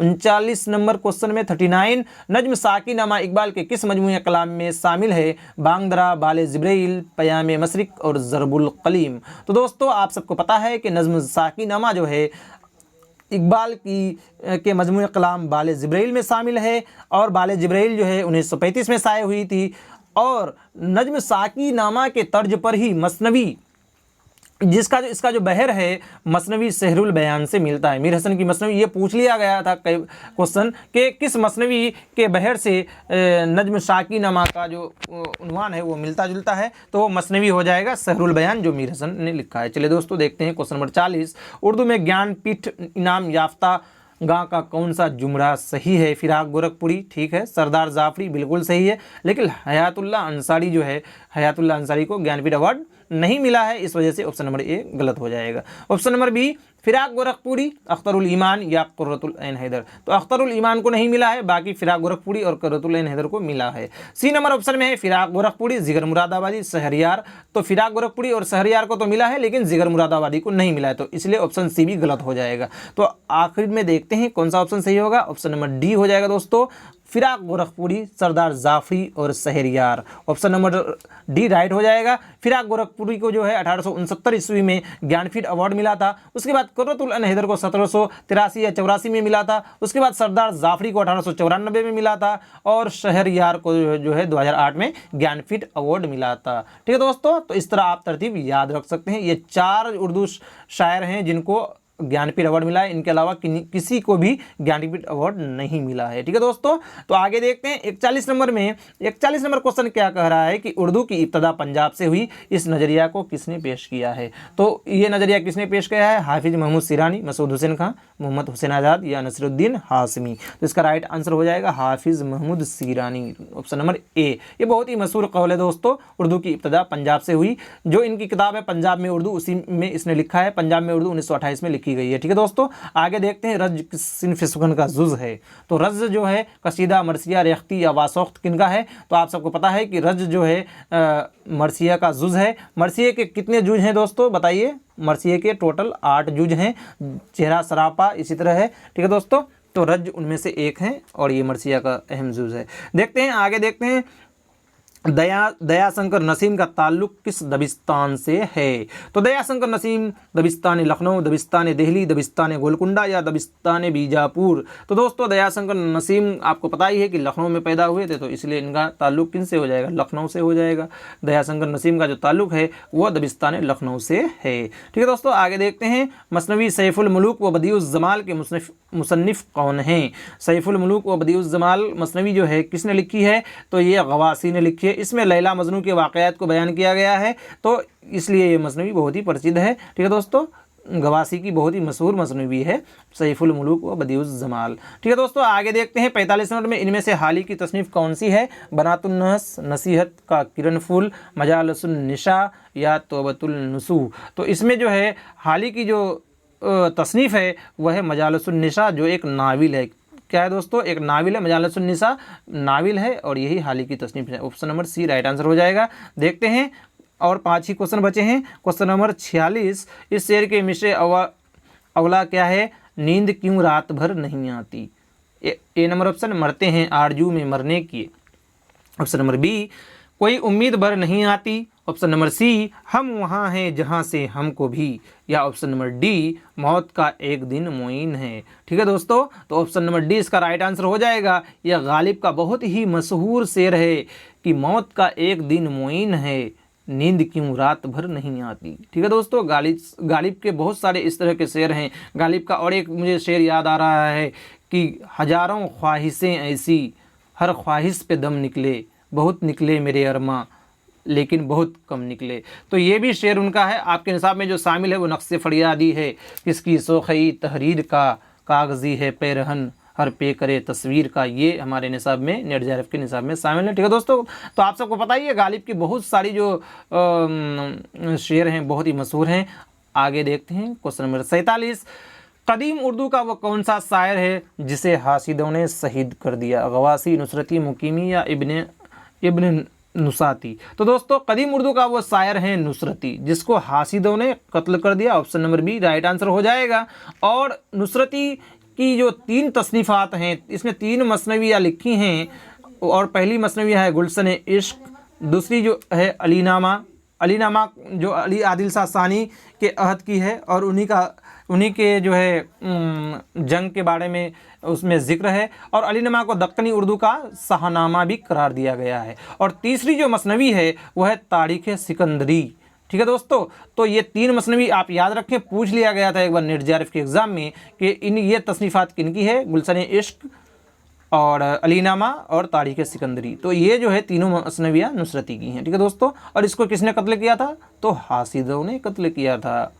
Speaker 1: 39 नंबर क्वेश्चन में 39, नज्म साकी नामा इकबाल के किस मजमूए कलाम में शामिल है? बांगदरा, बाले जिब्राइल, पयाम मशरिक और ज़रबुल कलीम। तो दोस्तों आप सबको पता है कि नज्म साकी नामा जो है इकबाल के मजमूए कलाम बाले जिब्राइल में शामिल है, और बाले जिब्राइल जो है 1935 में शाये हुई थी। और नज्म साकी नामा के तर्ज पर ही मसनवी, इसका जो बहर है मसनवी सहरुल बयान से मिलता है। मीर हसन की मसनवी, ये पूछ लिया गया था कई क्वेश्चन कि किस मसनवी के बहर से नज्म साकी नामा का जो उन्वान है वो मिलता जुलता है, तो वो मसनवी हो जाएगा सहरुल बयान जो मीर हसन ने लिखा है। चलिए दोस्तों देखते हैं क्वेश्चन नंबर 40, उर्दू में ज्ञानपीठ इनाम याफ्ता गाँ का कौन सा जुमरा सही है? फिराक गोरखपुरी ठीक है, सरदार जाफरी बिल्कुल सही है, लेकिन हयातुल्ला अंसारी जो है, हयातुल्ला अंसारी को ज्ञानपीठ अवार्ड नहीं मिला है, इस वजह से ऑप्शन नंबर ए गलत हो जाएगा। Option number B Firaq Gorakhpuri, Akhtarul ईमान या कुर्रतुल ऐन हैदर, तो अख्तरुल ईमान को नहीं मिला है, बाकी फिराक गोरखपुरी और कुर्रतुल ऐन हैदर को मिला है। सी नंबर ऑप्शन में है फिराक गोरखपुरी, जिगर मुरादाबादी, शहरियार, तो फिराक गोरखपुरी और शहरियार को तो मिला है, लेकिन जिगर मुरादाबादी को नहीं मिला है, तो इसलिए ऑप्शन सी भी गलत हो जाएगा। तो आखिर में देखते हैं कौन सा ऑप्शन सही होगा। ऑप्शन नंबर डी हो जाएगा दोस्तों, फिराक गोरखपुरी, सरदार जाफरी और Shahryar. Option number D right हो जाएगा। फिराक गोरखपुरी को जो है 1869 ईस्वी में ज्ञानपीठ अवार्ड मिला था। उसके बाद कुर्रतुल ऐन हैदर को 1783 या 84 में मिला था। उसके बाद सरदार जाफरी को 1894 में मिला था, और शहरियार को जो है 2008 में ज्ञानपीठ अवार्ड मिला था। ठीक है दोस्तों, तो इस तरह आप तरतीब याद रख सकते हैं। ये 4 उर्दू शायर हैं जिनको ज्ञानपीठ अवार्ड मिला है, इनके अलावा किसी को भी ज्ञानपीठ अवार्ड नहीं मिला है। ठीक है दोस्तों, तो आगे देखते हैं 41 नंबर में। 41 नंबर क्वेश्चन क्या कह रहा है कि उर्दू की इब्तदा पंजाब से हुई, इस नज़रिया को किसने पेश किया है? तो ये नज़रिया किसने पेश किया है? हाफिज महमूद सिरानी, मसूद हुसैन खां, मोहम्मद हुसैन आज़ाद या नसरुद्दीन हाशमी। तो इसका राइट आंसर हो जाएगा हाफिज महमूद सिरानी, ऑप्शन नंबर ए। ये बहुत ही मशहूर कौल है दोस्तों, उर्दू की इब्तदा पंजाब से हुई। जो इनकी किताब है पंजाब में उर्दू, उसी में इसने लिखा है। पंजाब में उर्दू 1928 में लिखी गई है। ठीक है दोस्तों, आगे देखते हैं रज किस सिन्फ़ सुगन का जुज़ है। तो रज जो है कसीदा, मरसिया, रेख्ती या वासौख्त किनका है? तो आप सबको पता है कि रज जो है मरसिया का जुज़ है। मरसिया के कितने जुज हैं दोस्तों बताइए? मरसिया के टोटल 8 जुज हैं। चेहरा सरापा इसी तरह है। ठीक है दोस्तों, तो रज उनमें से एक है और ये मरसिया का अहम जुज़ है। देखते हैं आगे, देखते हैं दयाशंकर नसीम का ताल्लुक़ किस दबिस्तान से है? तो दयाशंकर नसीम दबिस्तान लखनऊ, दबिस्तान दिल्ली, दबिस्तान गोलकुंडा या दबिस्तान बीजापुर। तो दोस्तों दयाशंकर नसीम आपको पता ही है कि लखनऊ में पैदा हुए थे, तो इसलिए इनका ताल्लुक़ किन से हो जाएगा? लखनऊ से हो जाएगा। दयाशंकर नसीम का जो ताल्लुक़ है वह दबिस्तान लखनऊ से है। ठीक है दोस्तों, आगे देखते हैं मसनवी सैफुल मुलूक व बदिउज़ जमाल के मुसन्निफ़ कौन हैं? सैफुल मुलूक व बदिउज़ जमाल मसनवी जो है किसने लिखी है? तो ये गवासी ने लिखी है। इसमें लैला मजनू के वाक़यात को बयान किया गया है, तो इसलिए ये मसनवी बहुत ही प्रसिद्ध है। ठीक है दोस्तों, गवासी की बहुत ही मशहूर मसनवी है सैफुल मुलूक व बदिउज़ जमाल। ठीक है दोस्तों, आगे देखते हैं 45 नंबर में इनमें से हाली की तसनीफ़ कौन सी है? बनातुन नहस, नसीहत का किरण फूल, मजालसुन निशा या तौबतुल नुसू। तो इसमें जो है हाली की जो तसनीफ़ है वह है मजालसुन निशा, जो एक नाविल है। क्या है दोस्तों? एक नाविल है, मजालसुन निसा नाविल है, और यही हाली की तसनीफ़ है। Option number C right answer हो जाएगा। देखते हैं और 5 ही क्वेश्चन बचे हैं। क्वेश्चन नंबर 46, इस शेर के मिसरे अवला क्या है? नींद क्यों रात भर नहीं आती? ए नंबर ऑप्शन, मरते हैं आरजू में मरने की। ऑप्शन नंबर बी, कोई उम्मीद भर नहीं आती। ऑप्शन नंबर सी, हम वहाँ हैं जहाँ से हमको भी, या ऑप्शन नंबर डी, मौत का एक दिन मुईन है। ठीक है दोस्तों, तो ऑप्शन नंबर डी इसका राइट आंसर हो जाएगा। यह गालिब का बहुत ही मशहूर शेर है कि मौत का एक दिन मुईन है, नींद क्यों रात भर नहीं आती। ठीक है दोस्तों, गालिब के बहुत सारे इस तरह के शेर हैं। गालिब का और एक मुझे शेर याद आ रहा है कि हज़ारों ख्वाहिशें ऐसी, हर ख्वाहिश पे दम निकले, बहुत निकले मेरे अरमा लेकिन बहुत कम निकले। तो ये भी शेर उनका है। आपके निसाब में जो शामिल है वो नक्श फरियादी है, किसकी सोखई तहरीर का, कागज़ी है पैरहन हर पे करे तस्वीर का। ये हमारे निसाब में, नेट JRF के निसाब में शामिल है। ठीक है दोस्तों, तो आप सबको पता ही है गालिब की बहुत सारी जो शेर हैं बहुत ही मशहूर हैं। आगे देखते हैं क्वेश्चन नंबर 47। कदीम उर्दू का वो कौन सा शायर है जिसे हासिदों ने शहीद कर दिया? गवासी, नुसरती, मुकीमी या इब्न नुसाती? तो दोस्तों कदीम उर्दू का वो शायर है नुसरती, जिसको हासिदों ने कत्ल कर दिया। Option number B right answer हो जाएगा। और नुसरती की जो 3 तसनीफ़ात हैं, इसने 3 मसनवियाँ लिखी हैं। और पहली मसनविया है गुलशन इश्क, दूसरी जो है अलीनामा जो अली आदिल शाह सानी के अहद की है और उन्हीं के जो है जंग के बारे में उसमें ज़िक्र है। और अलीनामा को दक्कनी उर्दू का शाहनामा भी करार दिया गया है। और तीसरी जो मसनवी है वह है तारीख़ सिकंदरी। ठीक है दोस्तों, तो ये 3 मसनवी आप याद रखें, पूछ लिया गया था एक बार नेट JRF के एग्ज़ाम में कि ये तसनीफ़ात किनकी है? गुलशन इश्क और अलीनामा और तारीख़ सिकंदरी। तो ये जो है तीनों मसनवियाँ नुसरती की हैं। ठीक है दोस्तों, और इसको किसने कत्ल किया था? तो हासिदों ने कत्ल किया था।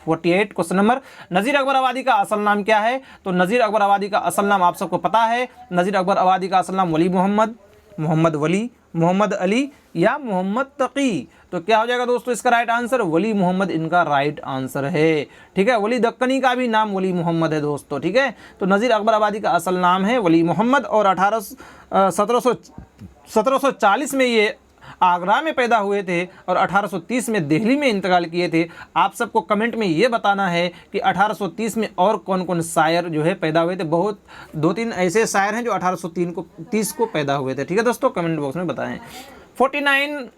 Speaker 1: 48 क्वेश्चन नंबर, नज़ीर अकबर आबादी का असल नाम क्या है? तो नज़ीर अकबर आबादी का असल नाम आप सबको पता है। नज़ीर अकबर आबादी का असल नाम वली मोहम्मद, मोहम्मद वली, मोहम्मद अली या मोहम्मद तकी। तो क्या हो जाएगा दोस्तों इसका राइट आंसर? वली मोहम्मद इनका राइट आंसर है। ठीक है, वली दक्कनी का भी नाम वली मोहम्मद है दोस्तों। ठीक है, तो नज़ीर अकबर आबादी का असल नाम है वली मोहम्मद। और 1740 में ये आगरा में पैदा हुए थे और 1830 में दिल्ली में इंतकाल किए थे। आप सबको कमेंट में ये बताना है कि 1830 में और कौन कौन शायर जो है पैदा हुए थे। बहुत 2-3 ऐसे शायर हैं जो 1830 को पैदा हुए थे। ठीक है दोस्तों, कमेंट बॉक्स में बताएं। 49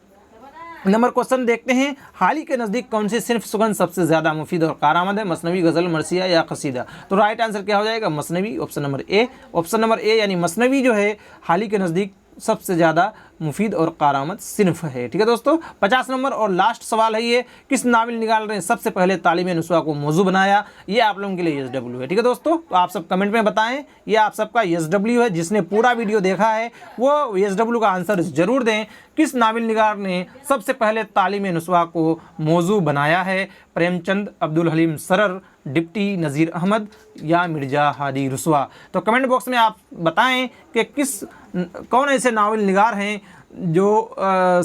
Speaker 1: नंबर क्वेश्चन देखते हैं, हाली के नज़दीक कौन सी सिर्फ सुगंध सबसे ज़्यादा मुफीद और कारआमद है? मसनवी, गज़ल, मरसिया या कसीदा? तो राइट आंसर क्या हो जाएगा? Masnavi, option number A. Option number A यानी मसनवी जो है हाली के नज़दीक सबसे ज़्यादा मुफीद और कारआमद सिनफ है। ठीक है दोस्तों, 50 नंबर और लास्ट सवाल है ये, किस नाविल निगार ने सबसे पहले तालीम नुस्वा को मौजू बनाया? ये आप लोगों के लिए SW है। ठीक है दोस्तों, तो आप सब कमेंट में बताएं, ये आप सबका SW है। जिसने पूरा वीडियो देखा है वो SW का आंसर ज़रूर दें। किस नाविल निगार ने सबसे पहले तालीम नुस्वा को मौजू बनाया है? प्रेमचंद, अब्दुल हलीम सरर, डिप्टी नज़ीर अहमद या मिर्ज़ा हादी रुस्वा? तो कमेंट बॉक्स में आप बताएं कि कौन ऐसे नावल निगार हैं जो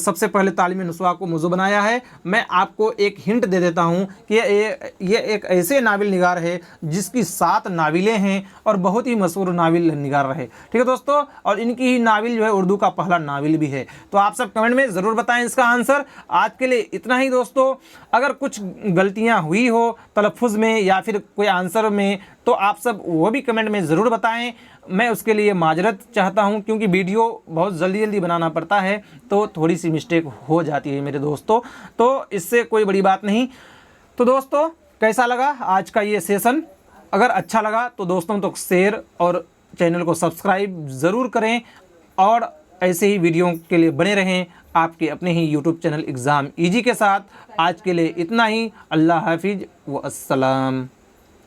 Speaker 1: सबसे पहले तालीम नुस्वा को मौजू बनाया है। मैं आपको एक हिंट दे देता हूं कि ये एक ऐसे नावल निगार है जिसकी 7 नाविलें हैं और बहुत ही मशहूर नाविल निगार रहे। ठीक है दोस्तों, और इनकी ही नाविल जो है उर्दू का पहला नाविल भी है। तो आप सब कमेंट में ज़रूर बताएं इसका आंसर। आज के लिए इतना ही दोस्तों। अगर कुछ गलतियां हुई हो तलफ़ुज़ में या फिर कोई आंसर में तो आप सब वो भी कमेंट में ज़रूर बताएं। मैं उसके लिए माजरत चाहता हूं क्योंकि वीडियो बहुत जल्दी बनाना पड़ता है तो थोड़ी सी मिस्टेक हो जाती है मेरे दोस्तों, तो इससे कोई बड़ी बात नहीं। तो दोस्तों कैसा लगा आज का ये सेशन? अगर अच्छा लगा तो दोस्तों तो शेयर और चैनल को सब्सक्राइब ज़रूर करें और ऐसे ही वीडियो के लिए बने रहें आपके अपने ही यूट्यूब चैनल एग्ज़ाम ईजी के साथ। आज के लिए इतना ही। अल्लाह हाफिज़ व अस्सलाम।